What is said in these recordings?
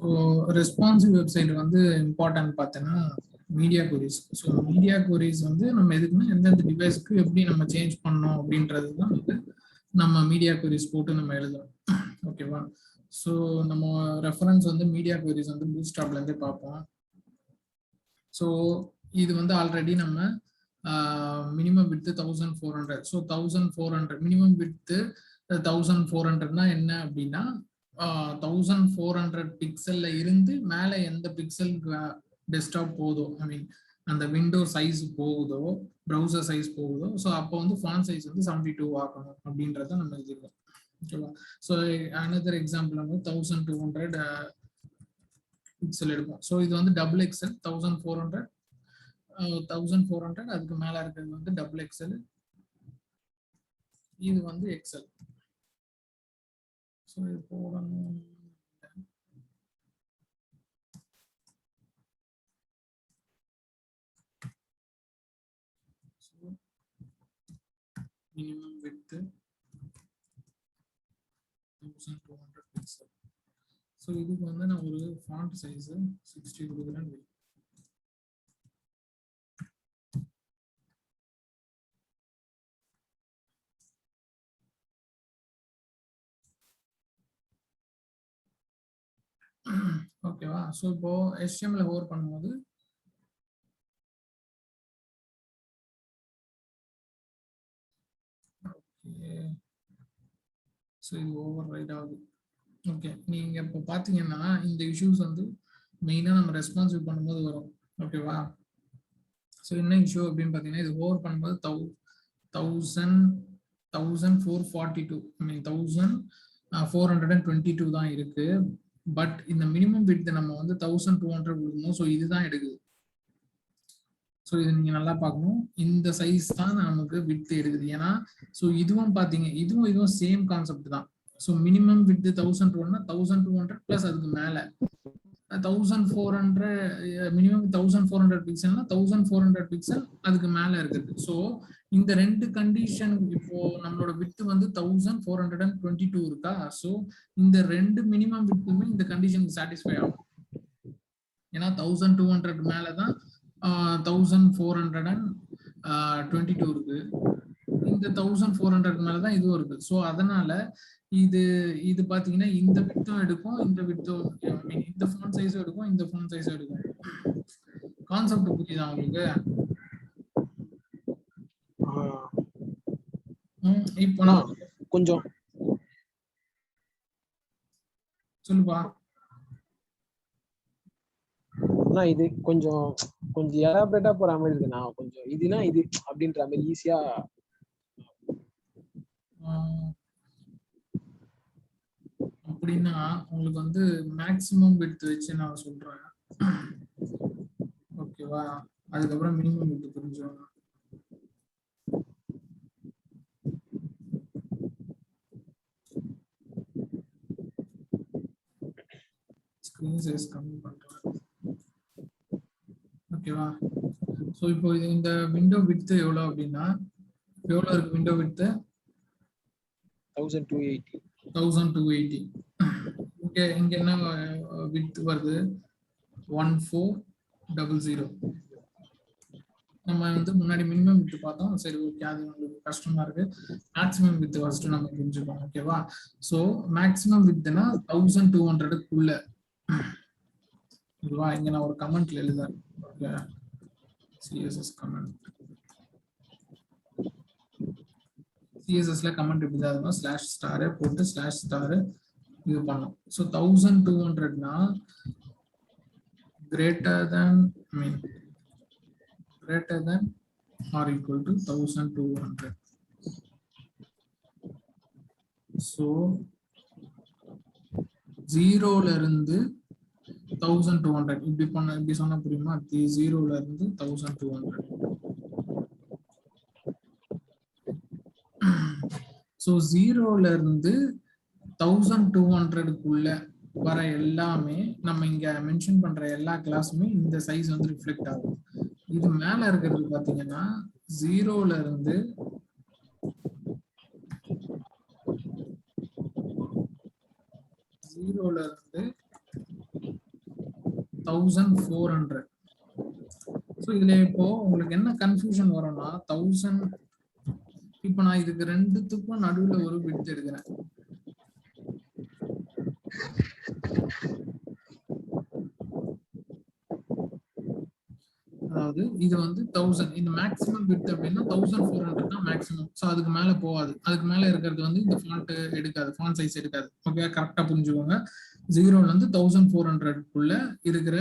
So responsive website வந்து important பார்த்தீங்கன்னா media queries. So media queries வந்து நம்ம எதுக்குன்னா எந்தெந்த டிவைஸ்க்கு எப்படி நம்ம சேஞ்ச் பண்ணோம் அப்படின்றது தான் வந்து நம்ம மீடியா குவரிஸ் போட்டு நம்ம எழுதுறோம். ஓகேவா? ஸோ நம்ம ரெஃபரன்ஸ் வந்து மீடியா குவரிஸ் வந்து பூட்ஸ்ட்ராப்லேருந்தே பார்ப்போம். ஸோ இது வந்து ஆல்ரெடி நம்ம minimum with 1400. So 1400 minimum with 1400னா என்ன அப்படின்னா 1400 பிக்சல்ல இருந்து மேலே எந்த பிக்சலுக்கு டெஸ்க்டாப் போகுதோ, ஐ மீன் அந்த விண்டோ சைஸ் போகுதோ, ப்ரௌசர் சைஸ் போகுதோ, ஸோ அப்போ வந்து ஃபாண்ட் சைஸ் வந்து 72 ஆக்கணும் அப்படின்றத நம்ம எழுதிருக்கோம். ஓகேவா? ஸோ அனதர் எக்ஸாம்பிள் வந்து 1200 பிக்சல் எடுப்போம். ஸோ இது வந்து டபுள் எக்ஸல் 1400 அதுக்கு மேல இருக்கிறது வந்து டபுள் எக்ஸல், இது வந்து எக்ஸல். ஸோ இது போடணும். Minimum with 1200 pixel. ஸோ இதுக்கு வந்து நான் ஒரு ஃபாண்ட் சைஸ் 60 கொடுக்குறேன். ஓகேவா? ஸோ இப்போ HTML ஹோவர் பண்ணும்போது ஸோ இது ஓவர் ரைட் ஆகுது. ஓகே, நீங்க இப்போ பார்த்தீங்கன்னா இந்த இஷ்யூஸ் வந்து மெயினாக நம்ம ரெஸ்பான்சிவ் பண்ணும்போது வரும். ஓகேவா? ஸோ என்ன இஷ்யூ அப்படின்னு பார்த்தீங்கன்னா இது ஓவர் பண்ணும்போது 1442 ஐ மீன் 1422 தான் இருக்கு. பட் இந்த மினிமம் விட்த் நம்ம வந்து 1200 கொடுக்கணும். ஸோ இதுதான் எடுக்குது. ஸோ இது நீங்க நல்லா பார்க்கணும். இந்த சைஸ் தான் நமக்கு விட்த் எடுக்குது. ஏன்னா ஸோ இதுவும் பார்த்தீங்க, இதுவும் சேம் கான்செப்ட் தான். ஸோ மினிமம் விட்த் 1200னா 1200 பிளஸ் அதுக்கு மேல 1400 மினிமம் 1400 பிக்சல்னா 1400 பிக்சல் அதுக்கு மேல இருக்குது. ஸோ இந்த ரெண்டு கண்டிஷன் இப்போ நம்மளோட விட்த் வந்து 1422 இருக்கா? ஸோ இந்த ரெண்டு மினிமம் விட்த்துமே இந்த கண்டிஷனுக்கு சாட்டிஸ்ஃபை ஆகும். ஏன்னா 1200 மேலதான் 1422 இருக்கு. இந்த 1400 மேலதான் இதுவும் இருக்கு. ஸோ அதனால இது பாத்தீங்கன்னா இந்த விட்த்தும் எடுக்கும், இந்த விட்த்தும் இந்த ஃபோன் சைஸும் எடுக்கும், இந்த ஃபோன் சைஸும் எடுக்கும். கான்செப்ட் புரியுதா உங்களுக்கு? இப்போ நான் கொஞ்சம் சொல்லுப்பா. இது கொஞ்சம் எலாபரேட்டா போற மாதிரி இருக்குண்ணா. கொஞ்சம் இதுனா இது அப்படின்ற மாதிரி ஈஸியா. அப்படின்னா உங்களுக்கு வந்து மேக்ஸிமம் விட்த் வச்சு நான் சொல்றேன். ஓகேவா? அதுக்கப்புறம் மினிமம் விட்த் புரிஞ்சுவாங்க. ஸ்கிரீன் சைஸ் கம்மி பண்றேன். ஓகேவா? ஸோ இப்போ இந்த விண்டோ விட்த் எவ்வளோ அப்படின்னா எவ்வளோ இருக்கு? Window width 1280. இங்க என்ன விட்த் வருது? 1400. நம்ம வந்து முன்னாடி மினிமம் விட்த் பார்த்தோம். சரி, ஓகே, அது உங்களுக்கு கஷ்டமா இருக்கு. மேக்ஸிமம் விட்த் ஃபர்ஸ்ட் நம்ம புரிஞ்சுக்கோம். ஓகேவா? ஸோ மேக்ஸிமம் விட்த்னா 1200க்குள்ள. ஓகேவா? இங்க நான் ஒரு கமெண்ட்ல எழுதுறேன். Okay, CSS comment. CSSல கமெண்ட் எப்படி தான் இருக்கும்? /* போட்டு /* இது பண்ணோம். ஸோ 1200னா greater than or equal to 1200. So 0ல இருந்து 1200 இப்படி சொன்னா புரியுமா? 0ல இருந்து 1200. ஸோ 0ல இருந்து 1200க்குள்ள வர எல்லாமே நம்ம இங்க மென்ஷன் பண்ற எல்லா கிளாஸுமே இந்த சைஸ் வந்து ரிஃப்ளெக்ட் ஆகும். இது மேல இருக்கிறது பாத்தீங்கன்னா 0ல இருந்து 0ல இருந்து 1400. ஸோ இதுல இப்போ உங்களுக்கு என்ன கன்ஃபியூஷன் வரும்னா 1000. இப்போ நான் இதுக்கு ரெண்டுத்துக்கும் நடுவுல ஒரு விட்த் எடுக்கிறேன். அதாவது இது வந்து 1000. இந்த மேக்ஸிமம் விட்த் அப்படின்னா 1400 தான் மேக்ஸிமம். ஸோ அதுக்கு மேல போகாது. அதுக்கு மேல இருக்கிறது வந்து இந்த ஃபாண்ட் எடுக்காது, ஃபாண்ட் சைஸ் எடுக்காது. ஓகே, கரெக்டா புரிஞ்சுக்கோங்க. 0ல இருந்து 1400க்குள்ள இருக்கிற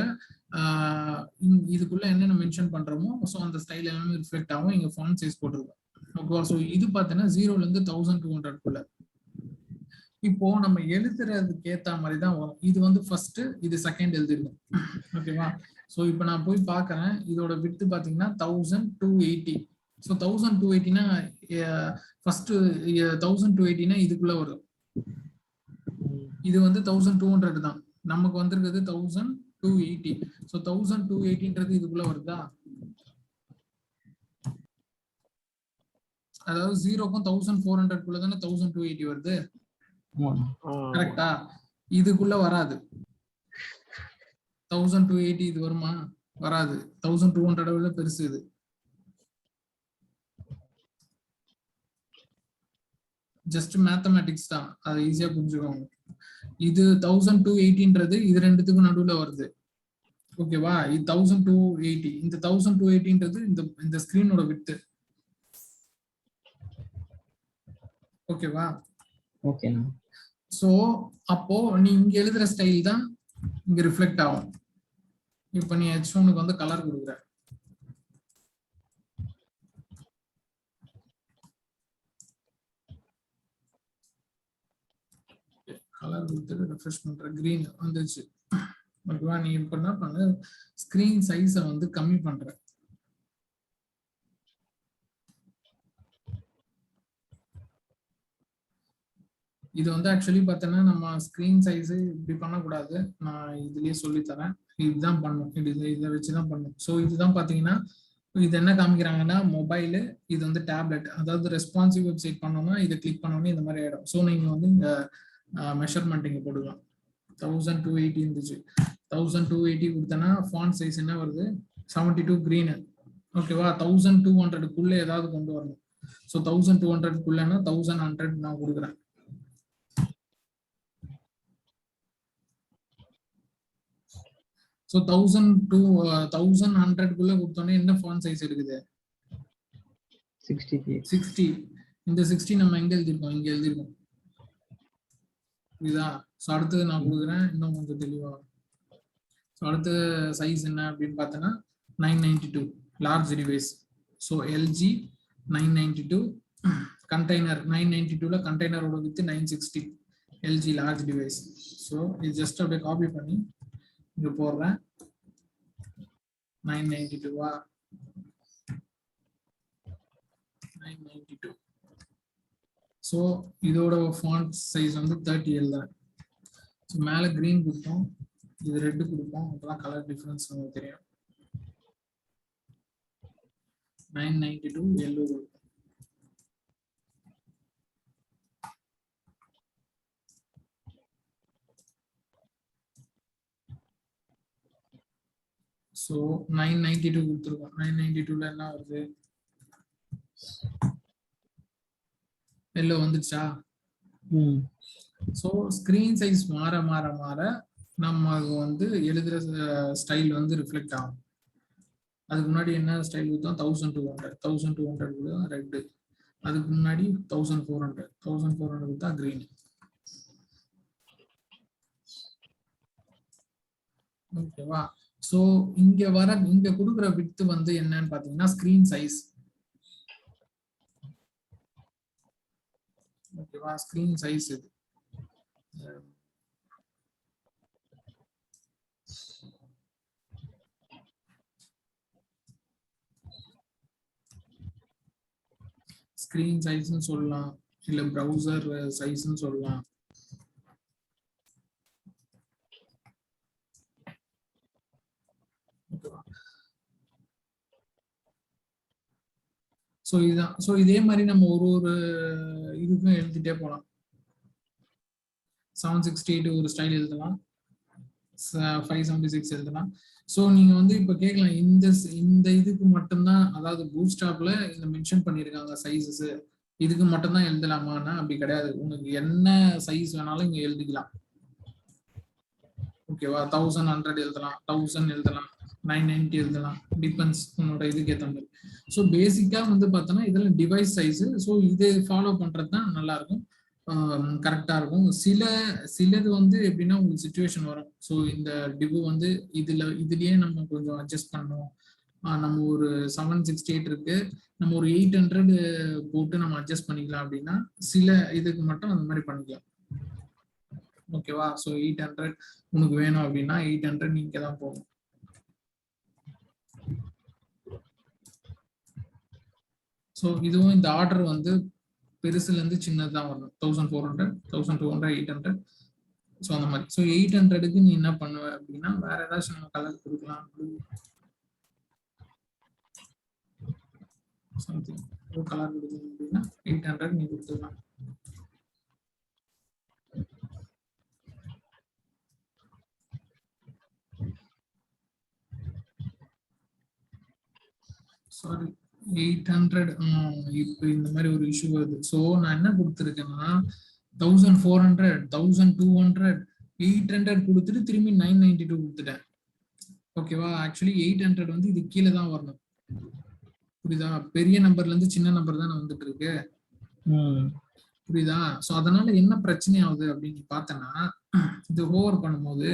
இதுக்குள்ள என்னென்ன மென்ஷன் பண்றோமோ ஸோ அந்த ஸ்டைல் எல்லாமே ரிஃப்ளெக்ட் ஆகும். இங்க ஃபாண்ட் சைஸ் போட்டிருக்கோம். ஓகே, ஸோ இது பார்த்தீங்கன்னா 0ல இருந்து 1200க்குள்ள. இப்போ நம்ம எழுதுறதுக்கு ஏத்த மாதிரி தான் வரும். இது வந்து ஃபர்ஸ்ட், இது செகண்ட் எழுதிருக்கும். ஓகேவா? ஸோ இப்போ நான் போய் பார்க்கறேன். இதோட விட்த் பார்த்தீங்கன்னா 1280. ஸோ 1280னா ஃபர்ஸ்ட் 1280னா இதுக்குள்ள வரும். இது வந்து 1200 தான். நமக்கு வந்திருக்கிறது 1280. ஸோ 1280ன்றது இதுக்குள்ள வருதா? அதாவது 0க்கும் 1400க்குள்ள தானே 1280 வருது. கரெக்டா? இதுக்குள்ள வராது. 1280 இது வருமா? வராது. 1200 விட பெருசு இது. ஜஸ்ட் மேத்தமேட்டிக்ஸ் தான், அதை ஈஸியா புரிஞ்சுக்கோங்க. இது 1280ன்றது இது ரெண்டுத்துக்கும் நடுவுல வருது. ஓகேவா? இது 1280. இந்த 1280ன்றது இந்த ஸ்கிரீனோட விட்த். ஓகேவா? ஓகே. சோ அப்போ நீ இங்க எழுதுற ஸ்டைல் தான் இங்க ரிஃப்ளெக்ட் ஆகும். இப்போ நீ H1க்கு வந்து கலர் கொடுக்குற. கலர் கொடுத்துட்டு ரெஃப்ரெஷ் பண்ற. கிரீன் வந்துச்சு. ஓகேவா? நீ இப்போ என்ன பண்ணு, ஸ்கிரீன் சைஸை வந்து கம்மி பண்ற. இது வந்து ஆக்சுவலி பார்த்தோன்னா நம்ம ஸ்கிரீன் சைஸ் இப்படி பண்ணக்கூடாது. நான் இதுலயே சொல்லித்தரேன். இதுதான் பண்ணும். இதை வச்சுதான் பண்ணும். ஸோ இதுதான் பார்த்தீங்கன்னா இது என்ன காமிக்கிறாங்கன்னா மொபைலு, இது வந்து டேப்லெட். அதாவது ரெஸ்பான்சிவ் வெப்சைட் பண்ணோம்னா இதை கிளிக் பண்ணோன்னே இந்த மாதிரி ஆயிடும். ஸோ நீங்க வந்து இந்த மெஷர்மெண்ட் இங்கே போட்டுக்கலாம். 1280 இருந்துச்சு. 1280 கொடுத்தனா ஃபாண்ட் சைஸ் என்ன வருது? 72 கிரீனு. ஓகேவா? 1200க்குள்ள ஏதாவது கொண்டு வரணும். ஸோ 1200க்குள்ளன்னா 1100 நான் கொடுக்குறேன். ஸோ 1100க்குள்ள கொடுத்தோன்னே என்ன ஃபாண்ட் சைஸ் இருக்குது? 60. இந்த 60 நம்ம எங்க எழுதிருக்கோம்? இங்க எழுதிருக்கோம். புரியுதா? ஸோ அடுத்தது நான் கொடுக்குறேன், இன்னும் கொஞ்சம் தெளிவா. ஸோ அடுத்த சைஸ் என்ன அப்படின்னு பார்த்தோன்னா 992 large device. So LG 992 container. 992ல கண்டெய்னரோட width 960. LG large device. So இது ஜஸ்ட் அப்படியே காப்பி பண்ணி இங்க போடுறேன். 992வா? 992. ஸோ இதோட ஃபாண்ட் சைஸ் வந்து 30L தான். ஸோ மேலே கிரீன் கொடுப்போம், இது ரெட்டு கொடுப்போம். அப்பதான் கலர் டிஃபரன்ஸ் நமக்கு தெரியும். 992 எல்லோ கொடுப்போம். ஸோ 992 கொடுத்துருக்கோம். 992ல என்ன வருது? எல்லோ வந்துச்சா? ஸோ ஸ்கிரீன் சைஸ் மாற மாற மாற நம்ம வந்து எழுதுற ஸ்டைல் வந்து ரிஃப்ளெக்ட் ஆகும். அதுக்கு முன்னாடி என்ன ஸ்டைல் கொடுத்தோம்? 1200 கொடுத்தா ரெட்டு. அதுக்கு முன்னாடி 1400 கொடுத்தா கிரீன். ஓகேவா? ஸோ இங்க கொடுக்குற விட்த் வந்து என்னன்னு பாத்தீங்கன்னா ஸ்கிரீன் சைஸ். ஓகேவா? ஸ்கிரீன் சைஸ் இது. ஸ்கிரீன் சைஸ்னு சொல்லலாம், இல்ல பிரவுசர் சைஸ்னு சொல்லலாம். ஸோ இதுதான். ஸோ இதே மாதிரி நம்ம ஒரு இதுக்கும் எழுதிட்டே போகலாம். 768 ஒரு ஸ்டைல் எழுதலாம். 576 எழுதலாம். ஸோ நீங்க வந்து இப்ப கேட்கலாம், இந்த இதுக்கு மட்டும்தான், அதாவது பூட்ஸ்ட்ராப்ல இந்த மென்ஷன் பண்ணிருக்காங்க சைஸஸ், இதுக்கு மட்டும்தான் எழுதலாமான்னா அப்படி கிடையாது. உங்களுக்கு என்ன சைஸ் வேணாலும் இங்க எழுதிக்கலாம். ஓகேவா? 1100 எழுதலாம், 1000 எழுதலாம், 990 எழுதலாம், டிபெண்ட்ஸ் உன்னோட இதுக்கு ஏற்ற மாதிரி. ஸோ பேசிக்கா வந்து பார்த்தோன்னா இதெல்லாம் டிவைஸ் சைஸ். ஸோ இது ஃபாலோ பண்றது தான் நல்லா இருக்கும், கரெக்டா இருக்கும். சிலது வந்து எப்படின்னா உங்களுக்கு சுச்சுவேஷன் வரும். ஸோ இந்த டிவு வந்து இதுலயே நம்ம கொஞ்சம் அட்ஜஸ்ட் பண்ணணும். நம்ம ஒரு 768 இருக்கு, நம்ம ஒரு 800 போட்டு நம்ம அட்ஜஸ்ட் பண்ணிக்கலாம் அப்படின்னா சில இதுக்கு மட்டும் அந்த மாதிரி பண்ணிக்கலாம். ஓகேவா? ஸோ 800 உனக்கு வேணும் அப்படின்னா 800 நீங்க தான் போகணும். ஸோ இதுவும் இந்த ஆர்டர் வந்து பெருசுல இருந்து சின்னதுதான் வரணும். 1400, 1200, 800. ஸோ அந்த மாதிரி. ஸோ 800க்கு நீ என்ன பண்ணுவ அப்படின்னா வேற ஏதாச்சும் நம்ம கலர் கொடுக்கலாம். சம்திங் ஒரு கலர் கொடுக்கணும் அப்படின்னா 800 நீ கொடுத்துக்கலாம். சாரி 800. இப்போ இந்த மாதிரி ஒரு இஷ்யூ வருது. ஸோ நான் என்ன கொடுத்துருக்கேன்னா 1400, 1200, 800 கொடுத்துட்டு திரும்பி 992 கொடுத்துட்டேன். ஓகேவா? ஆக்சுவலி 800 வந்து இது கீழே தான் வரணும். புரியுதா? பெரிய நம்பர்ல இருந்து சின்ன நம்பர் தானே வந்துட்டு இருக்கு. புரியுதா? ஸோ அதனால என்ன பிரச்சனை ஆகுது அப்படின்னு பார்த்தேன்னா, இது ஓவர் பண்ணும்போது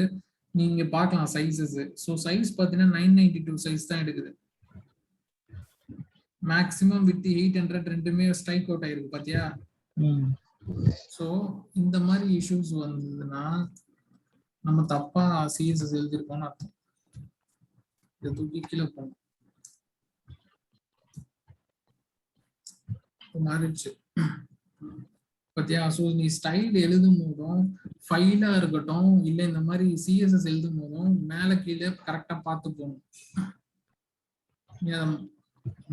நீங்க பார்க்கலாம் சைஸஸ். ஸோ சைஸ் பார்த்தீங்கன்னா 992 சைஸ் தான் எடுக்குது. மேக்ஸிமம் வித் 800 ரெண்டுமே ஸ்ட்ரைக் அவுட் ஆயிருக்கு பாத்தியா? ஸோ இந்த மாதிரி இஷ்யூஸ் வந்ததுன்னா நம்ம தப்பா சிஎஸ்எஸ் எழுதிருக்கோம்னு அர்த்தம். இதை தூக்கி கீழே போகணும். மாறிடுச்சு பாத்தியா? ஸோ நீ ஸ்டைல் எழுதும் போதும் ஃபைலா இருக்கட்டும் இல்ல இந்த மாதிரி சிஎஸ்எஸ் எழுதும் போதும் மேல கீழே கரெக்டா பார்த்து போகணும்.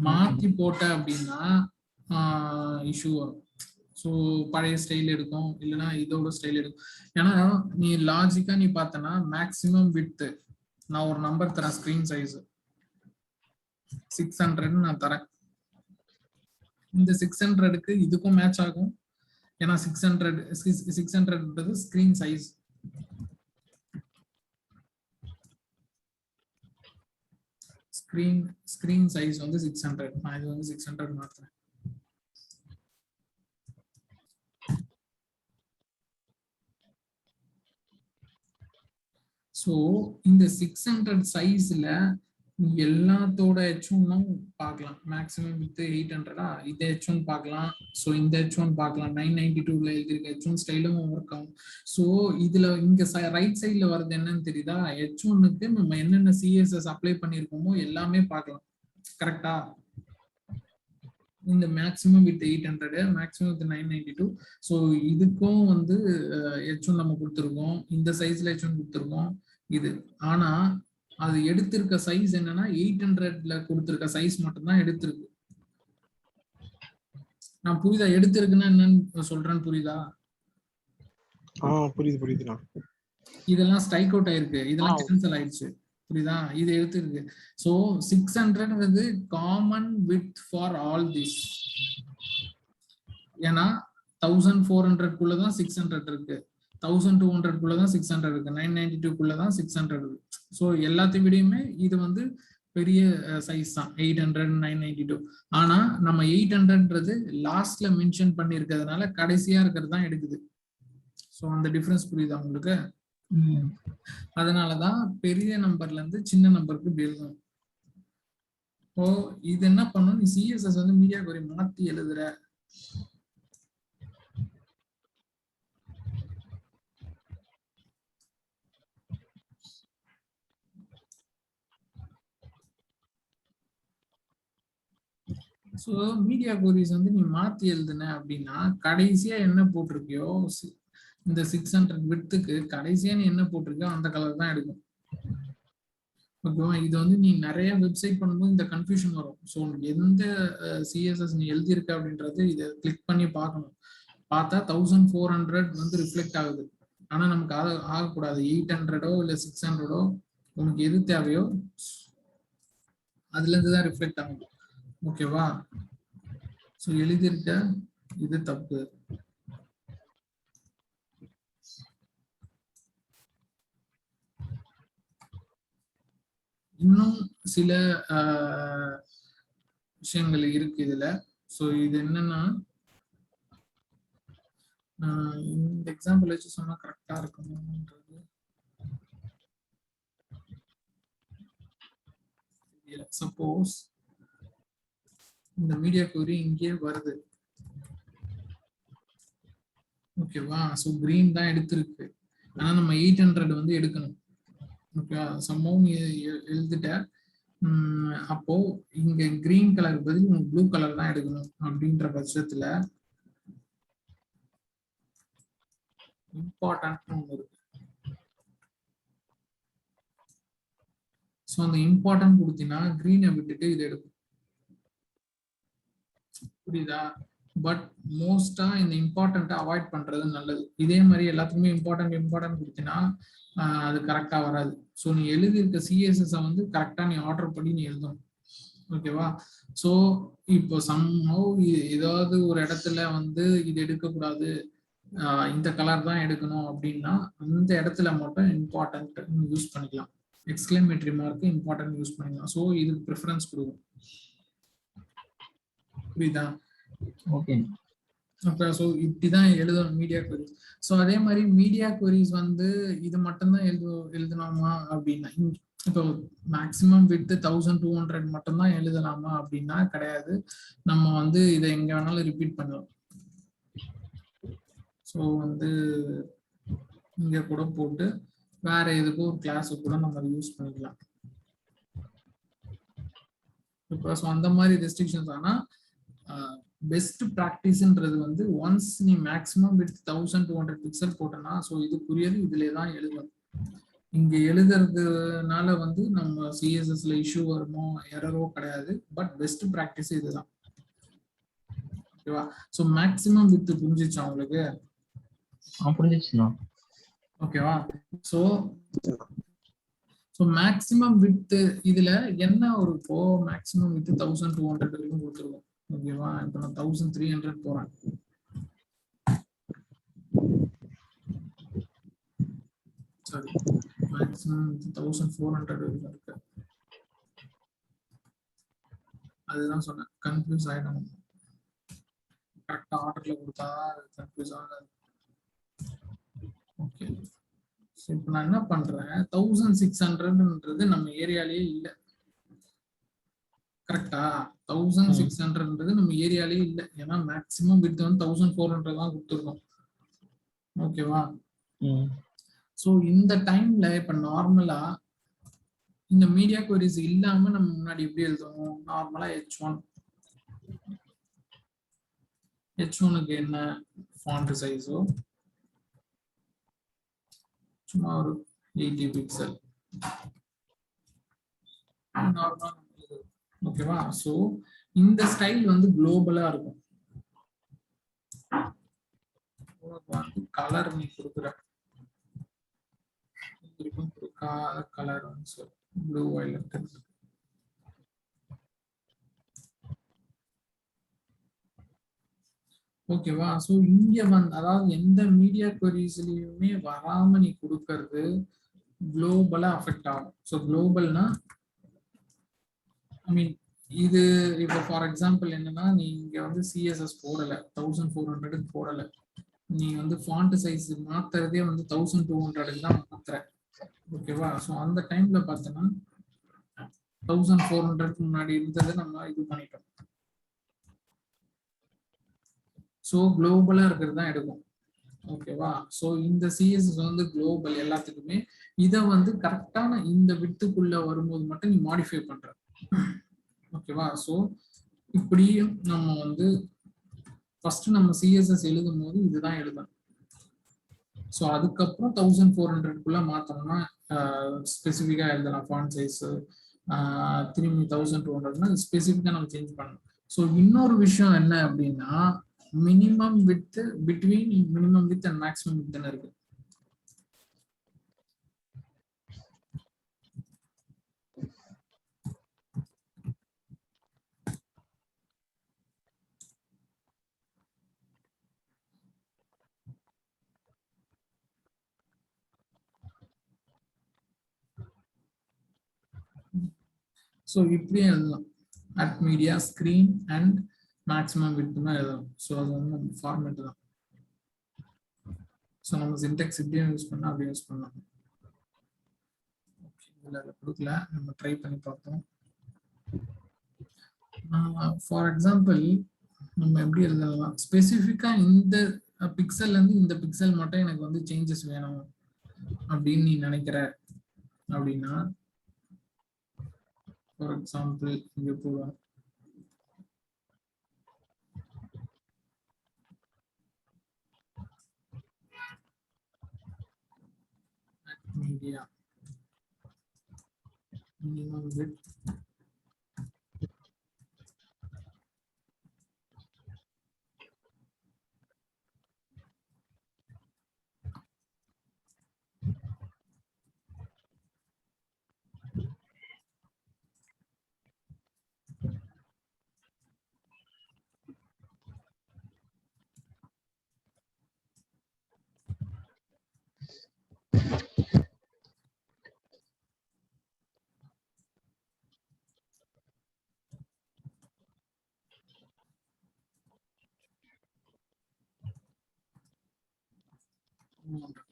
மாத்தி போட்ட அப்படின்னா இஷ்யூ வரும். ஸோ பழைய ஸ்டைல் எடுக்கும், இல்லைன்னா இதோட ஸ்டைல் எடுக்கும். ஏன்னா நீ லாஜிக்கா நீ பார்த்தனா மேக்சிமம் வித் நான் ஒரு நம்பர் தரேன், ஸ்கிரீன் சைஸ் 600 நான் தரேன். இந்த 600க்கு இதுக்கும் மேட்ச் ஆகும். ஏன்னா 600 ஸ்கிரீன் சைஸ். ஸ்கிரீன் சைஸ் வந்து 600. நான் இது வந்து 600 மாத்துறேன். ஸோ இந்த 600 சைஸ்ல எல்லாத்தோட H1 பார்க்கலாம். மேக்ஸிமம் வித் 800 இது H1 பார்க்கலாம். ஸோ இந்த H1 பார்க்கலாம். 992ல எழுதிருக்க H1 ஸ்டைலும் ஒர்க் ஆகும். ஸோ இதுல இங்க ரைட் சைட்ல வர்றது என்னன்னு தெரியுதா? H1க்கு நம்ம என்னென்ன சிஎஸ்எஸ் அப்ளை பண்ணிருக்கோமோ எல்லாமே பார்க்கலாம். கரெக்டா? இந்த maximum with 800, maximum with 992. So இதுக்கும் வந்து H1 நம்ம கொடுத்துருக்கோம், இந்த சைஸ்ல H1 கொடுத்துருக்கோம் இது. ஆனா அது எடுத்திருக்க சைஸ் என்னன்னா 800ல கொடுத்திருக்க சைஸ் மட்டும் தான் எடுத்திருக்கு. நான் புரியுதா? எடுத்திருக்குன்னா என்னன்னு சொல்றேன்னு புரியுதா? புரியுதுண்ணா. இதெல்லாம் ஸ்ட்ரைக் அவுட் ஆயிருக்கு, இதெல்லாம் கேன்சல் ஆயிடுச்சு. புரியுதா? இது எடுத்திருக்கு. சோ 600 வந்து common with for all this. ஏன்னா 1400 குள்ளதான் 600 இருக்கு, 1200 குள்ளதான் 600 இருக்கு, 992 குள்ளதான் 600 இருக்கு. ஸோ எல்லாத்தையும் விடையுமே இது வந்து பெரிய சைஸ் தான் 800, 992. ஆனா நம்ம 800ன்றது லாஸ்ட்ல மென்ஷன் பண்ணிருக்கிறதுனால கடைசியா இருக்கிறது தான் எடுக்குது. ஸோ அந்த டிஃபரன்ஸ் புரியுதா உங்களுக்கு? அதனாலதான் பெரிய நம்பர்ல இருந்து சின்ன நம்பருக்கு எழுதணும். இப்போ இது என்ன பண்ணும், நீ சிஎஸ்எஸ் வந்து மீடியா கொரி மாத்தி எழுதுற. ஸோ மீடியா கொரிஸ் வந்து நீ மாத்தி எழுதுன அப்படின்னா கடைசியா என்ன போட்டிருக்கியோ, இந்த 600 விட்த்துக்கு கடைசியா நீ என்ன போட்டிருக்கியோ அந்த கலர் தான் எடுக்கும். ஓகேவா? இது வந்து நீ நிறைய வெப்சைட் பண்ணும்போது இந்த கன்ஃபியூஷன் வரும். ஸோ எந்த சிஎஸ்எஸ் நீ எழுதியிருக்க அப்படின்றது இதை கிளிக் பண்ணி பார்க்கணும். பார்த்தா 1400 வந்து ரிஃப்ளெக்ட் ஆகுது. ஆனா நமக்கு ஆகக்கூடாது. 800 இல்ல 600 உனக்கு எது தேவையோ அதுல இருந்து தான் ரிஃப்ளெக்ட் ஆகும். ஓகேவா? ஸோ எழுதியிருக்க இது தப்பு. இன்னும் சில விஷயங்கள் இருக்கு இதுல. ஸோ இது என்னன்னா, இந்த எக்ஸாம்பிள் வச்சு சொன்னா கரெக்டா இருக்கணும்ன்றது சப்போஸ் இந்த மீடியா query இங்கே வருது. ஓகேவா? ஸோ கிரீன் தான் எடுத்திருக்கு, ஆனா நம்ம 800 வந்து எடுக்கணும். ஓகே, சம்பவம் எழுதிட்ட. அப்போ இங்க கிரீன் கலர் பதில் ப்ளூ கலர் தான் எடுக்கணும். அப்படின்ற பட்சத்துல இம்பார்ட்டன்ட் ஒன்று இருக்கு. ஸோ அந்த இம்பார்ட்டன்ட் கொடுத்தீங்கன்னா கிரீனை விட்டுட்டு இதை எடுக்கும். புரியுதா? பட் மோஸ்டா இந்த இம்பார்ட்டன்ட்டை அவாய்ட் பண்றது நல்லது. இதே மாதிரி எல்லாத்துக்குமே இம்பார்ட்டன்ட் கொடுத்தீங்கன்னா அது கரெக்டா வராது. ஸோ நீ எழுதியிருக்க சிஎஸ்எஸ் வந்து கரெக்டா நீ ஆர்டர் பண்ணி நீ எழுதணும். ஓகேவா? ஸோ இப்போ சம்ஹவ் ஏதாவது ஒரு இடத்துல வந்து இது எடுக்கக்கூடாது, இந்த கலர் தான் எடுக்கணும் அப்படின்னா அந்த இடத்துல மட்டும் இம்பார்ட்டன்ட் யூஸ் பண்ணிக்கலாம். எக்ஸ்கிளமேட்டரி மார்க் இம்பார்ட்டன்ட் யூஸ் பண்ணிக்கலாம். ஸோ இதுக்கு ப்ரிஃபரன்ஸ் கொடுக்கும். புரியுதா? ஓகே. ஓகே, ஸோ இப்படிதான் எழுதணும் மீடியா queries. ஸோ அதே மாதிரி மீடியா queries வந்து இது மட்டும்தான் எழுதலாமா அப்படின்னா, இப்போ மேக்ஸிமம் வித் 1200 மட்டும்தான் எழுதலாமா அப்படின்னா கிடையாது. நம்ம வந்து இதை எங்க வேணாலும் ரிப்பீட் பண்ணலாம். ஸோ வந்து இங்க கூட போட்டு வேற எதுக்கோ ஒரு கிளாஸுக்கு கூட நம்ம அதை யூஸ் பண்ணிக்கலாம். இப்போ ஸோ அந்த மாதிரி ரெஸ்ட்ரிக்ஷன்ஸ். ஆனால் பெஸ்ட் ப்ராக்டிஸ்ன்றது வந்து ஒன்ஸ் நீ மேக்ஸிமம் வித் 1200 பிக்சல் போட்டனா, ஸோ இதுக்குரியது இதுல தான் எழுதணும். இங்க எழுதுறதுனால வந்து நம்ம சிஎஸ்எஸ்ல இஷ்யூ வருமோ எரரோ கிடையாது. பட் பெஸ்ட் ப்ராக்டிஸ் இதுதான். ஓகேவா? ஸோ மேக்ஸிமம் வித் புரிஞ்சிச்சா உங்களுக்கு? புரிஞ்சிச்சுண்ணா. ஓகேவா? ஸோ மேக்ஸிமம் வித் இதுல என்ன ஒரு இப்போ மேக்ஸிமம் வித் 1200 வரைக்கும் கொடுத்துருவோம். ஓகேவா? இப்போ நான் 1300 போறேன். சாரி, மேக்ஸிமம் 1400 வரைக்கும் இருக்கு. அதுதான் சொன்னேன், கன்ஃபியூஸ் ஆயிடும். கரெக்டா ஆர்டர்ல கொடுத்தா கன்ஃபியூஸ் ஆகாது. ஓகே, இப்போ நான் என்ன பண்றேன், 1600ன்றது நம்ம ஏரியாலேயே இல்லை. கரெக்டா? 1600ன்றது நம்ம ஏரியாலேயே இல்லை. ஏன்னா மேக்ஸிமம் வித் வந்து 1400 தான் கொடுத்துருக்கோம். ஓகேவா? ஸோ இந்த டைம்ல இப்ப நார்மலா இந்த மீடியா queries இல்லாம நம்ம முன்னாடி எப்படி எழுதுவோம்? நார்மலா H1க்கு என்ன ஃபாண்ட் சைஸோ சும்மா ஒரு 80 பிக்சல் நார்மலா. ஓகேவா? ஸோ இந்த ஸ்டைல் வந்து குளோபலா இருக்கும். கலர் நீ கொடுக்குற கொடுக்காத கலர் வந்து ப்ளூ வயலட். ஓகேவா? ஸோ இங்க வந்து அதாவது எந்த மீடியா queriesலயுமே வராம நீ கொடுக்கறது குளோபலா அஃபெக்ட் ஆகும். ஸோ குளோபல்னா ஐ மீன் இது இப்போ ஃபார் எக்ஸாம்பிள் என்னன்னா, நீ இங்க வந்து சிஎஸ்எஸ் போடல, 1400 போடல, நீ வந்து ஃபாண்ட் சைஸ் மாத்துறதே வந்து 1200 தான் மாத்துற. ஓகேவா? ஸோ அந்த டைம்ல பார்த்தோன்னா 1400 முன்னாடி இருந்ததை நம்ம இது பண்ணிட்டோம். ஸோ குளோபலா இருக்கிறது தான் எடுக்கும். ஓகேவா? ஸோ இந்த சிஎஸ்எஸ் வந்து குளோபல் எல்லாத்துக்குமே. இதை வந்து கரெக்டான இந்த வித்துக்குள்ள வரும்போது மட்டும் நீ மாடிஃபை பண்ற. ஓகேவா? ஸோ இப்படியும் நம்ம வந்து ஃபர்ஸ்ட் நம்ம சிஎஸ்எஸ் எழுதும் போது இதுதான் எழுதணும். ஸோ அதுக்கப்புறம் 1400க்குள்ள மாத்தோம்னா ஸ்பெசிஃபிக்கா எழுதலாம் ஃபாண்ட் சைஸ். திரும்பி 1200னா ஸ்பெசிஃபிக்கா நம்ம சேஞ்ச் பண்ணணும். ஸோ இன்னொரு விஷயம் என்ன அப்படின்னா, minimum width between minimum width and maximum width இருக்கு. ஸோ இப்படியே எழுதலாம். At media screen and maximum விட்னா எழுதலாம். ஸோ அது வந்து நம்ம ஃபார்மேட் தான். ஸோ நம்ம சின்டெக்ஸ் இப்படியும் யூஸ் பண்ணால் அப்படியே யூஸ் பண்ணலாம். ஓகே, இதில் கொடுக்கல, நம்ம ட்ரை பண்ணி பார்ப்போம். ஃபார் எக்ஸாம்பிள் நம்ம எப்படி எழுதலாம், ஸ்பெசிஃபிக்கா இந்த பிக்சல்ல இருந்து இந்த பிக்சல் மட்டும் எனக்கு வந்து சேஞ்சஸ் வேணும் அப்படின்னு நீ நினைக்கிற அப்படின்னா, ஃபார் எக்ஸாம்பிள் இங்க போடுவோம். மீடியா மினிமம் விட்த்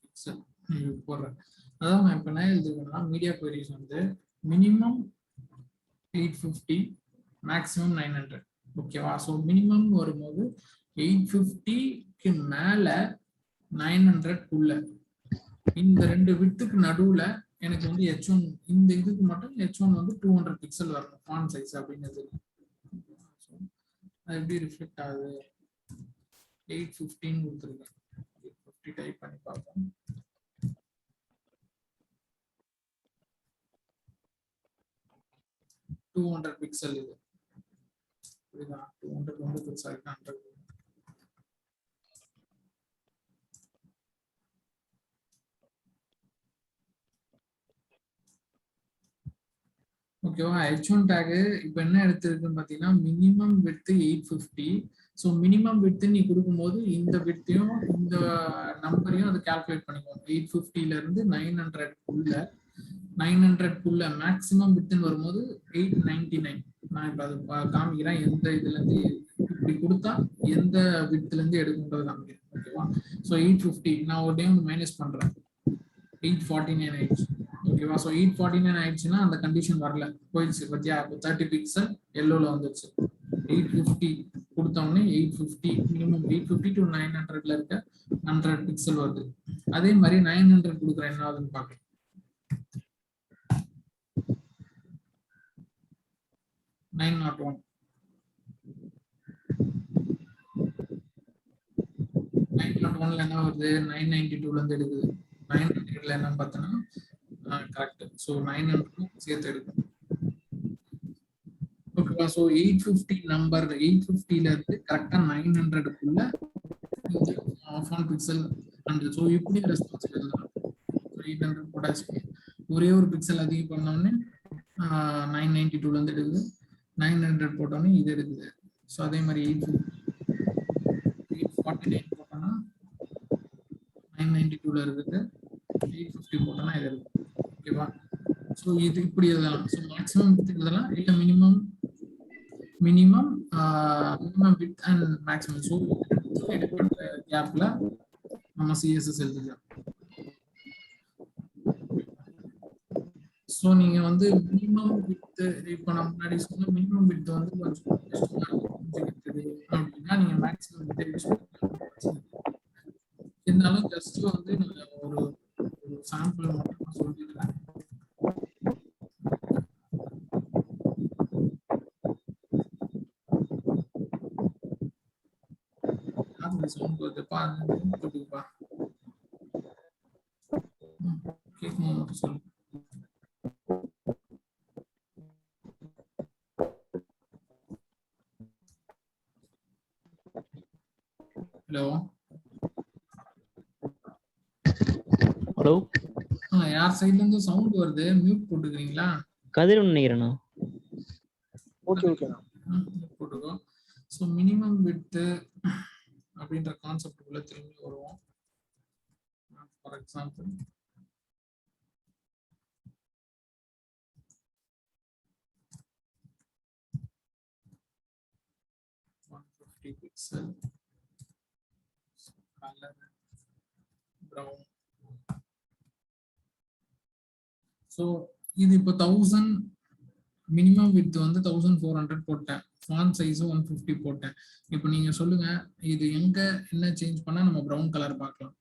பிக்சல் போடுறேன். அதான் நான் இப்போ என்ன எழுதுவேன்னா, மீடியா குவரிஸ் வந்து மினிமம் 850 மேக்ஸிமம் 900. ஓகேவா? ஸோ மினிமம் வரும்போது 850க்கு மேல 900 உள்ள இந்த ரெண்டு விட்டுக்கு நடுவுல எனக்கு வந்து H1 இந்த இதுக்கு மட்டும் H1 வந்து 200 பிக்சல் வரணும் ஃபாண்ட் சைஸ் அப்படிங்கிறது. அது எப்படி ரிஃப்ளெக்ட் ஆகுது? 815 கொடுத்துருக்கேன். 850 டைப் பண்ணி பார்ப்போம். பிக்சல் இது. இதுதான் 200 வந்து பெருசா இருக்கு. 100 ஓகேவா? H1 டேக் இப்போ என்ன எடுத்திருக்குன்னு பார்த்தீங்கன்னா, minimum width 850. So minimum width நீ கொடுக்கும்போது இந்த விட்த்தையும் இந்த நம்பரையும் அது கால்குலேட் பண்ணிக்கோங்க. 850ல இருந்து 900 மேக்ஸிமம் விட்த்னு வரும்போது 899. நான் இப்போ அது காமிக்கிறேன். எந்த இதுல இருந்து இப்படி கொடுத்தா எந்த விட்த்ல இருந்து எடுக்குன்றது காமிக்கிறேன். ஓகேவா? ஸோ 850 நான் ஒரு டைம் மைனஸ் பண்றேன். 849 ஆயிடுச்சு. ஓகேவா? ஸோ 849 ஆயிடுச்சுன்னா அந்த கண்டிஷன் வரல, போயிடுச்சு. பத்தியா? 30 பிக்சல் எல்லோல வந்துருச்சு. 850 கொடுத்தோம்னே 850 மினிமம் 850 to 900ல இருக்க 100 பிக்சல் வருது. அதே மாதிரி 900 கொடுக்குறேன், என்ன ஆகுதுன்னு பார்க்கலாம். என்ன வருது? 992ல இருந்து எடுக்குது. 900ல என்ன பார்த்தோன்னா கரெக்ட். ஸோ 900 சேர்த்து எடுக்கும். ஓகேவா? ஸோ 850 நம்பர் 850ல இருந்து கரெக்டா 900க்குள்ள ஃபாண்ட் பிக்சல் 100. ஸோ இப்படி ரெஸ்பான்ஸ் எழுதலாம். 800 போட்டாச்சு. ஒரே ஒரு பிக்சல் அதிகம் பண்ணோடனே 992ல இருந்து எடுக்குது. 900 போட்டோன்னே இது எடுக்குது. ஸோ அதே மாதிரி 849 போட்டோம்னா 992ல இருக்குது. 850 போட்டோம்னா இது இருக்கு. ஓகேவா? ஸோ இது இப்படி எழுதலாம். ஸோ மேக்ஸிமம் எழுதலாம், இல்லை minimum width and maximum. So இடைப்பட்ட கேப்ல நம்ம சிஎஸ்எஸ் எழுதிக்கலாம். ஸோ நீங்க வந்து மினிமம் வித், இப்போ நம்ம முன்னாடி சொன்ன மினிமம் வித் வந்து கொஞ்சம் அப்படின்னா நீங்க மேக்ஸிமம் வித் யூஸ் பண்ணலாம். இருந்தாலும் ஜஸ்ட் வந்து ஒரு சாம்பிள் மட்டும் சொல்லிடுறேன். சவுண்ட் வருதுப்பா, போட்டுப்பா. கேட்கணும் சொல்லு. ஹலோ ஹலோ, யார் சைடுல இருந்து சவுண்ட் வருது? மியூட் போட்டுக்கிறீங்களா? கதிர் நினைக்கிறேண்ணா. ஓகே ஓகேண்ணா, போட்டுக்கோ. ஸோ மினிமம் வித் அப்படின்ற கான்செப்டுக்குள்ள திரும்பி வருவோம். For example pixel color brown. So இது இப்போ 1000 மினிமம் வித் வந்து 1400 போட்டேன், ஃபாண்ட் சைஸ் 150 போட்டேன். இப்போ நீங்க சொல்லுங்க இது எங்க என்ன சேஞ்ச் பண்ணா நம்ம பிரவுன் கலர் பார்க்கலாம்?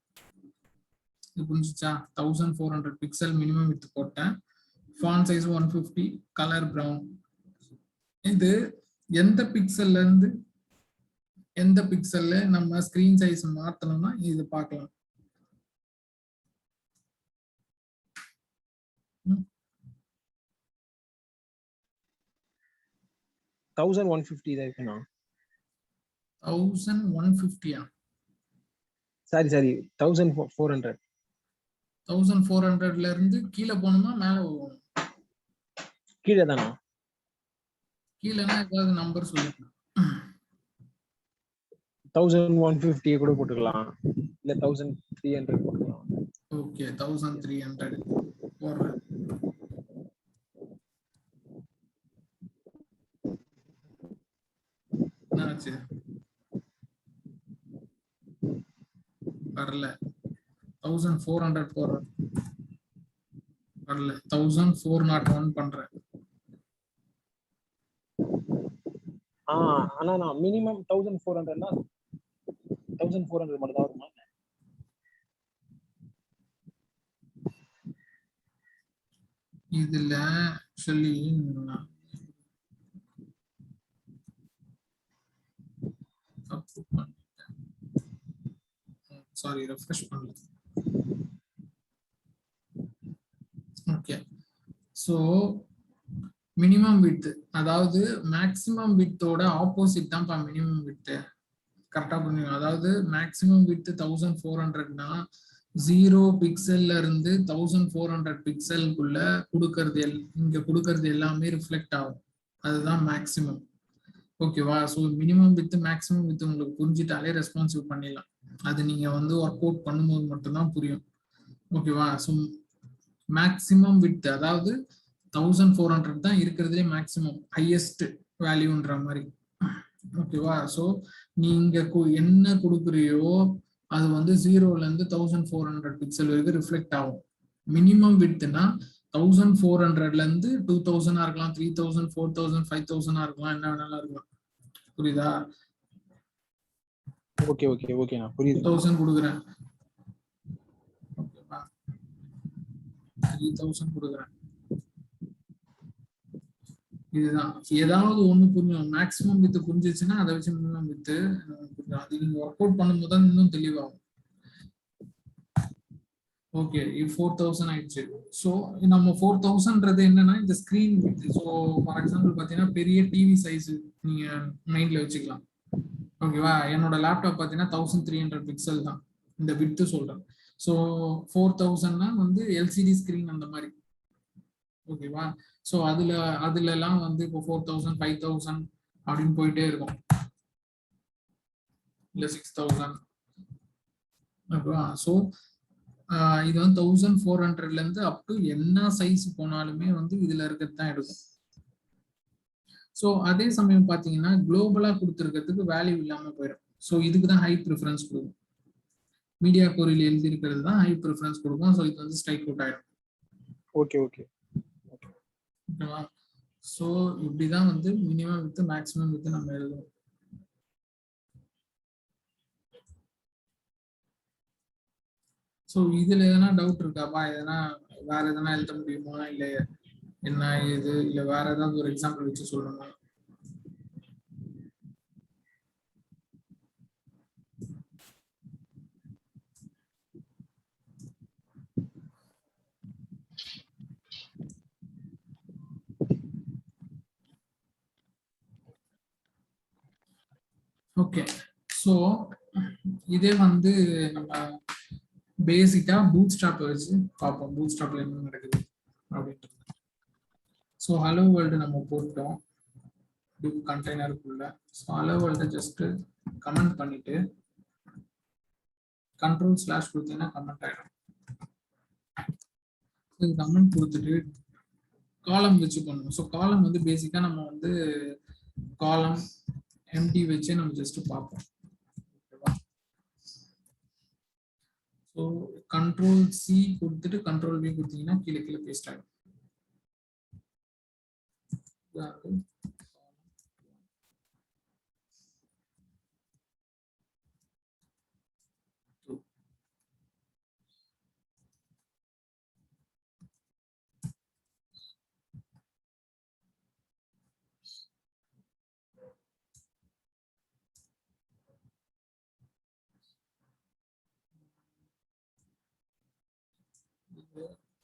இது புரிஞ்சுச்சா? 1400 பிக்சல் மினிமம் வித் போட்டேன், ஃபாண்ட் சைஸ் 150, கலர் பிரவுன். இது எந்த பிக்சல்ல இருந்து எந்த பிக்சல்ல நம்ம ஸ்கிரீன் சைஸ் மாத்தணும்னா இது பார்க்கலாம். $1150 தான் இருக்குண்ணா. 1150 சாரி 1400. 1400ல இருந்து கீழே போகணுமா மேல போகணும்? கீழே தானா? கீழேனா ஏதாவது நம்பர் சொல்லுங்க. 1150 கூட போட்டுக்கலாம், இல்ல 1300 போட்டுக்கலாம். ஓகே 1300 போடுறேன். என்னாச்சு? வரல. 1400 போடுறேன், வரல. 1401 பண்றேன். ஆனா நான் மினிமம் 1400னா 1400 மட்டும் தான் வருமா? இதுல சொல்லி சாரி ரெஃப்ரெஷ் பண்ணல. ஓகே சோ மினிமம் வித் அதாவது மேக்ஸிமம் வித்தோட ஆப்போசிட் தான் மினிமம் வித். கரெக்டா புரியுங்க? அதாவது மேக்ஸிமம் வித் 1400னா 0 பிக்சல்ல இருந்து 1400 பிக்சலுக்குள்ள கொடுக்கறது இங்க கொடுக்கறது எல்லாமே ரிஃப்ளெக்ட் ஆகும், அதுதான் மேக்ஸிமம். ஓகேவா? So minimum with maximum with உங்களுக்கு புரிஞ்சிட்டாலே ரெஸ்பான்சிவ் பண்ணிடலாம். அது நீங்க வந்து ஒர்க் அவுட் பண்ணும்போது மட்டும்தான் புரியும். ஓகேவா? ஸோ மேக்ஸிமம் வித் அதாவது 1400 தான் இருக்கிறதுலே மேக்ஸிமம் ஹையஸ்ட் வேல்யூன்ற மாதிரி. ஓகேவா? ஸோ நீங்க என்ன கொடுக்குறியோ அது வந்து 0ல இருந்து 1400 பிக்சல் வரைக்கும் ரிஃப்ளெக்ட் ஆகும். மினிமம் வித்னா 1400ல இருந்து 2000 இருக்கலாம், 3000, 4000, 5000 இருக்கலாம், என்ன வேணாலும் இருக்கலாம். புரியுதா? ஓகே ஓகே ஓகே நான் புரியுது. 2000 கொடுக்குறேன், ஓகேவா? 3000 கொடுக்குறேன். இதுதான் ஏதாவது ஒண்ணு புரியும். மேக்ஸிமம் வித் புரிஞ்சிச்சுன்னா அதை வச்சு மினிமம் வித் அது நீங்க ஒர்க் அவுட் பண்ணும்போது தான் இன்னும் தெளிவாகும். ஓகே 4000 ஆயிடுச்சு. ஸோ நம்ம 4000ன்றது என்னன்னா இந்த screen with. So for example பார்த்தீங்கன்னா பெரிய டிவி சைஸ் நீங்க மைண்ட்ல வச்சுக்கலாம். ஓகேவா? என்னோட லேப்டாப் பார்த்தீங்கன்னா 1300 பிக்சல் தான் இந்த வித்து சொல்றேன். ஸோ 4000னா வந்து எல்சிடி ஸ்கிரீன் அந்த மாதிரி. ஓகேவா? ஸோ அதுல எல்லாம் வந்து இப்போ 4000, 5000 அப்படின்னு போயிட்டே இருக்கும், இல்ல 6000. ஓகேவா? ஸோ இது வந்து 1400ல இருந்து அப் டு என்ன சைஸ் போனாலுமே வந்து இதுல இருக்கிறது தான் எடுக்கும். ஸோ அதே சமயம் பார்த்தீங்கன்னா குளோபலா கொடுத்துருக்கிறதுக்கு வேல்யூ இல்லாம போயிடும். ஸோ இதுக்கு தான் ஹை ப்ரிஃபரன்ஸ் கொடுக்கும். மீடியா கோரியில் எழுதி இருக்கிறது தான் ஹை ப்ரிஃபரன்ஸ் கொடுக்கும். ஸோ இது வந்து ஸ்ட்ரைக் அவுட் ஆயிடும். ஓகே ஓகே ஓகேவா? ஸோ இப்படிதான் வந்து மினிமம் வித் மேக்ஸிமம் வித் நம்ம எழுதுவோம். ஸோ இதுல எதனா டவுட் இருக்காப்பா? எதனா வேற எதனா எழுத முடியுமா, இல்ல என்ன இது, இல்ல வேற ஏதாவது ஒரு எக்ஸாம்பிள் வச்சு சொல்லணுமா? ஓகே ஸோ இதே வந்து நம்ம பேசிக்கா பூட் ஸ்ட்ராப் வச்சு பார்ப்போம். பூட் ஸ்ட்ராப்ல என்ன நடக்குது அப்படின்றது. ஸோ ஹலோ வேர்ல்டு நம்ம போட்டோம் டிவ் கண்டெய்னருக்குள்ள. So hello world just comment பண்ணிட்டு கண்ட்ரோல்/ கொடுத்தீங்கன்னா கமெண்ட் ஆயிடும். கமெண்ட் கொடுத்துட்டு காலம் வச்சு பண்ணணும். ஸோ காலம் வந்து பேசிக்கா நம்ம வந்து காலம் எம்டி வச்சு நம்ம ஜஸ்ட் பார்ப்போம். கண்ட்ரோல் சி கொடுத்துட்டு கண்ட்ரோல் வி கொடுத்தீங்கன்னா கீழே கீழே பேஸ்ட் ஆகும்.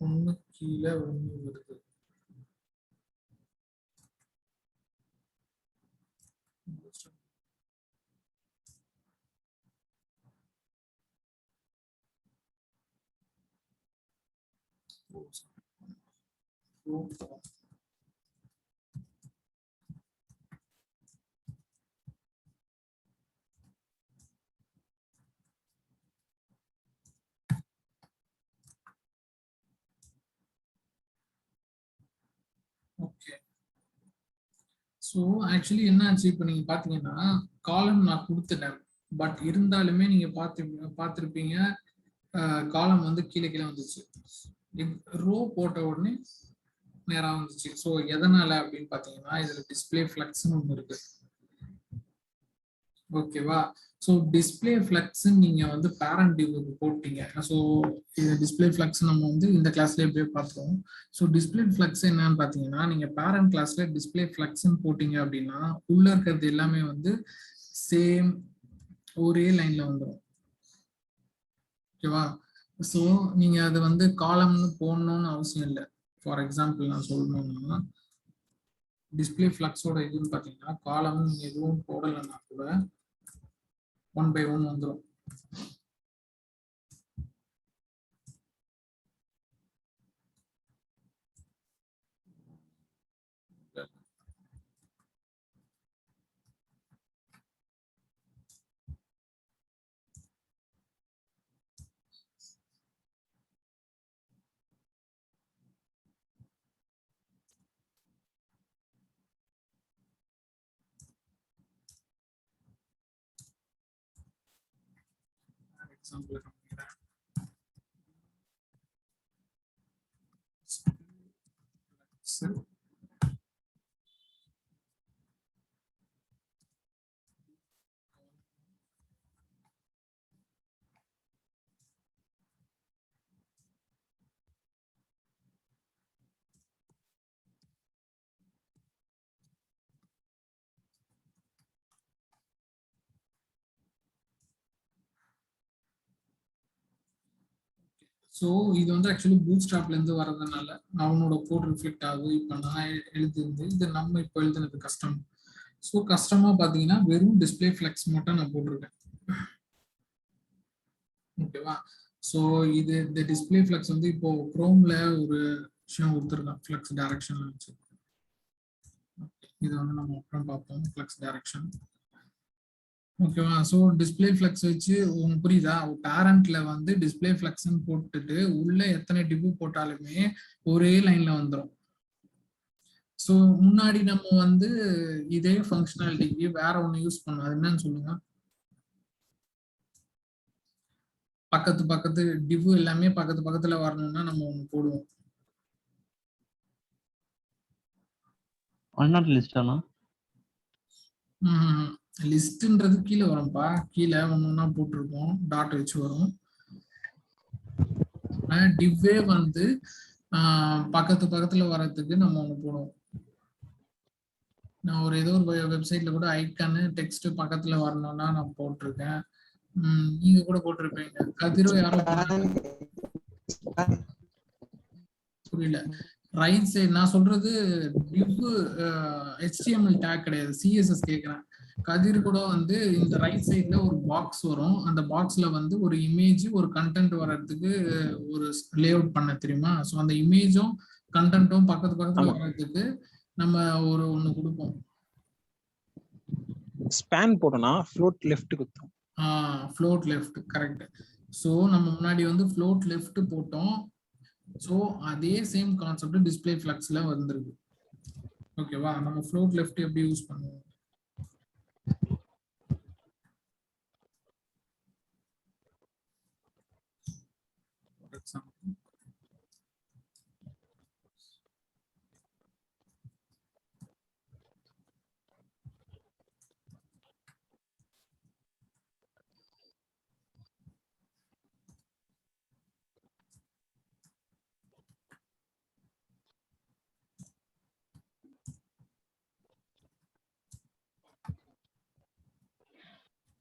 ஒண்ணு கீழே ஒண்ணு வருது. ஓகே. ஸோ ஆக்சுவலி என்ன ஆச்சு, இப்போ நீங்க பாத்தீங்கன்னா காலம் நான் கொடுத்துட்டேன், பட் இருந்தாலுமே நீங்க பார்த்துருப்பீங்க காலம் வந்து கீழே கீழே வந்துச்சு, ரோ போட்ட உடனே நேரா வந்துச்சு. ஸோ எதனால அப்படின்னு பாத்தீங்கன்னா இதுல டிஸ்பிளே ஃபிளக்ஸ்னு ஒன்று இருக்கு. ஓகேவா? ஸோ டிஸ்பிளே ஃபிளக்ஸ் நீங்க வந்து பேரண்ட் டிவ்வுக்கு போட்டீங்க. ஸோ இது டிஸ்பிளே ஃபிளக்ஸ் நம்ம வந்து இந்த கிளாஸ்ல எப்படியே பார்த்தோம். ஸோ டிஸ்பிளே ஃபிளக்ஸ் என்னன்னு பார்த்தீங்கன்னா நீங்க பேரண்ட் கிளாஸ்ல டிஸ்பிளே ஃபிளக்ஸ்ன்னு போட்டீங்க அப்படின்னா உள்ள இருக்கிறது எல்லாமே வந்து சேம் ஒரே லைன்ல வந்துடும். ஓகேவா? ஸோ நீங்க அது வந்து காலம்னு போடணும்னு அவசியம் இல்லை. ஃபார் எக்ஸாம்பிள் நான் சொல்லணும்னா டிஸ்பிளே ஃபிளக்ஸோட இதுன்னு பார்த்தீங்கன்னா காலம் நீங்க எதுவும் போடலைன்னா கூட 1 by 1 வந்துடும். எக்ஸாம்பிள் ஸோ இது வந்து ஆக்சுவலி பூட் ஸ்ட்ராப்ல இருந்து வர்றதுனால அவனோட கோட் ரிஃப்ளெக்ட் ஆகுது. இப்போ நான் எழுதுந்து இது நம்ம இப்போ எழுதுனது கஸ்டம். ஸோ கஸ்டமா பார்த்தீங்கன்னா வெறும் டிஸ்பிளே ஃபிளக்ஸ் மட்டும் நான் போட்டிருக்கேன். ஓகேவா? ஸோ இது இந்த டிஸ்பிளே ஃபிளக்ஸ் வந்து இப்போ குரோம்ல ஒரு விஷயம் கொடுத்துருக்கேன் ஃபிளக்ஸ் டைரக்ஷன்ல வச்சு. இது வந்து நம்ம அப்புறம் பார்ப்போம் ஃபிளக்ஸ் டைரக்ஷன். ஓகேவா? ஸோ டிஸ்பிளே ஃபிளக்ஸ் வச்சு உங்களுக்கு புரியுதா? பேரண்ட்ல வந்து டிஸ்பிளே ஃபிளக்ஸ்ன்னு போட்டுட்டு உள்ள எத்தனை டிபு போட்டாலுமே ஒரே லைன்ல வந்துடும். ஸோ முன்னாடி நம்ம வந்து இதே ஃபங்க்ஷனாலிட்டிக்கு வேற ஒன்று யூஸ் பண்ணோம். அது என்னன்னு சொல்லுங்க? பக்கத்து டிவு எல்லாமே பக்கத்துல வரணும்னா நம்ம ஒன்று போடுவோம். லிஸ்ட்ன்றது கீழே வரும்பா, கீழே ஒன்னொன்னா போட்டிருக்கோம், டாட் வச்சு வரும். டிவ்வே வந்து பக்கத்துல வர்றதுக்கு நம்ம ஒன்று போடுவோம். நான் ஒரு ஏதோ ஒரு வெப்சைட்ல கூட ஐக்கானு டெக்ஸ்ட் பக்கத்துல வரணும்னா நான் போட்டிருக்கேன். நீங்க கூட போட்டிருப்பீங்க. கதிரோ யாரோ புரியல. ரைட் சைடு நான் சொல்றது டிவ் HTML டேக் கிடையாது, CSS கேட்கிறேன். கதிர் கூட வந்து இந்த ரைட் சைட்ல ஒரு பாக்ஸ் வரும். அந்த பாக்ஸ்ல வந்து ஒரு இமேஜ் ஒரு கண்டென்ட் வர்றதுக்கு ஒரு லேஅவுட் பண்ண தெரியுமா? ஸோ அந்த இமேஜும் கண்டென்ட்டும் பக்கத்துல வர்றதுக்கு நம்ம ஒரு ஒண்ணு கொடுப்போம். ஸ்பேன் போட்டோம்னா ஃப்ளோட் லெஃப்ட் குத்தும். Float left correct. ஸோ நம்ம முன்னாடி வந்து ஃப்ளோட் லெஃப்ட் போட்டோம். ஸோ அதே சேம் கான்செப்ட் டிஸ்பிளே ஃபிளக்ஸ்ல வந்துருக்கு. ஓகேவா? நம்ம ஃப்ளோட் லெஃப்ட் எப்படி யூஸ் பண்ணுவோம்?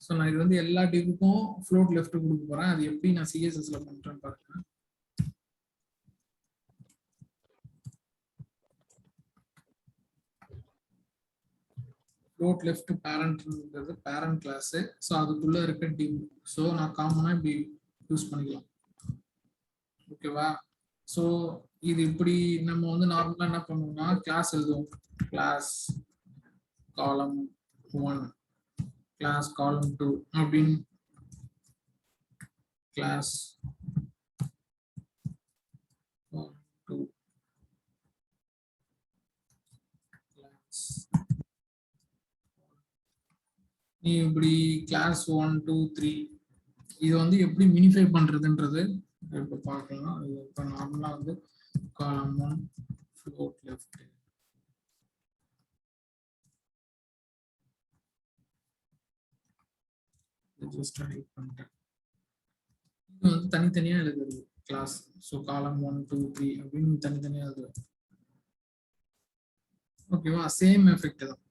ஸோ நான் இது வந்து எல்லா டிவுக்கும் ஃப்ளோட் லெஃப்ட் கொடுக்க போறேன். அது எப்படி நான் சிஎஸ்எஸ்ல பண்றேன்னு பாருங்க. ஃப்ளோட் லெஃப்ட் பேரண்ட்ன்றது பேரண்ட் கிளாஸ். ஸோ அதுக்குள்ள இருக்க டிவ். ஸோ நான் காமனா இப்படி யூஸ் பண்ணிக்கலாம். ஓகேவா? ஸோ இது இப்படி நம்ம வந்து நார்மலா என்ன பண்ணுவோம்னா கிளாஸ் எழுதுவோம். கிளாஸ் காலம் 1, கிளாஸ் காலம் 2 அப்படின்னு கிளாஸ் 2 கிளாஸ் நீ இப்படி கிளாஸ் 1 2 3 இது வந்து எப்படி மினிஃபை பண்றதுன்றது இப்ப பார்க்கலாம். இப்போ நார்மலா வந்து காலம் 1 ஃப்ளோட் லெஃப்ட் ஜஸ்ட் டைப் பண்ணிட்டேன். இது வந்து தனித்தனியா எழுதுறது கிளாஸ். ஸோ காலம் 1 2 3 அப்படின்னு தனித்தனியா எழுதுறது. ஓகேவா? சேம் எஃபெக்ட் தான்.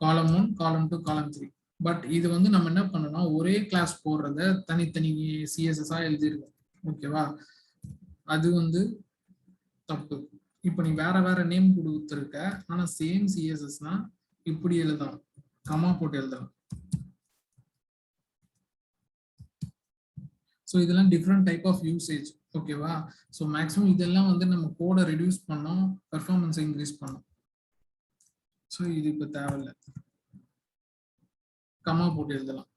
காலம் 1 காலம் 2 காலம் 3. பட் இது வந்து நம்ம என்ன பண்ணோம்னா ஒரே கிளாஸ் போடுறத தனித்தனி சிஎஸ்எஸ்ஆ எழுதிருக்கோம். ஓகேவா? அது வந்து தப்பு. இப்போ நீ வேற வேற நேம் கொடுத்துருக்க, ஆனா சேம் சிஎஸ்எஸ்னா இப்படி எழுதலாம், கமா போட்டு எழுதலாம். ஸோ இதெல்லாம் டிஃப்ரெண்ட் டைப் ஆஃப் யூசேஜ். ஓகேவா? ஸோ மேக்ஸிமம் இதெல்லாம் வந்து நம்ம கோடை ரெடியூஸ் பண்ணோம், பெர்ஃபார்மன்ஸை இன்க்ரீஸ் பண்ணோம். ஸோ இது இப்போ தேவையில்லை, கமா போட்டு எழுதலாம்.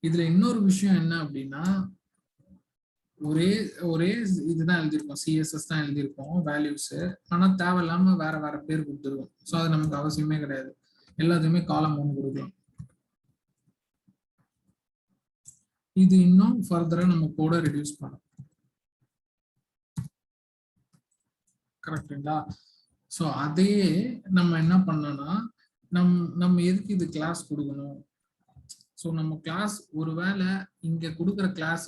இதுல இன்னொரு விஷயம் என்ன அப்படின்னா ஒரே ஒரே இதுதான் எழுதியிருக்கோம், சிஎஸ்எஸ் தான் எழுதியிருக்கோம் வேல்யூஸ். ஆனா தேவையில்லாம வேற வேற பேர் கொடுத்துருக்கோம். ஸோ அது நமக்கு அவசியமே கிடையாது. எல்லாத்தையுமே காலம் 1 கொடுக்கலாம். இது இன்னும் ஃபர்தரா நம்ம கோட ரெடியூஸ் பண்ணோம். கரெக்டுங்களா? ஸோ அதையே நம்ம என்ன பண்ணோம்னா நம்ம எதுக்கு இது கிளாஸ் கொடுக்கணும்? ஸோ நம்ம கிளாஸ் ஒருவேளை இங்க கொடுக்குற கிளாஸ்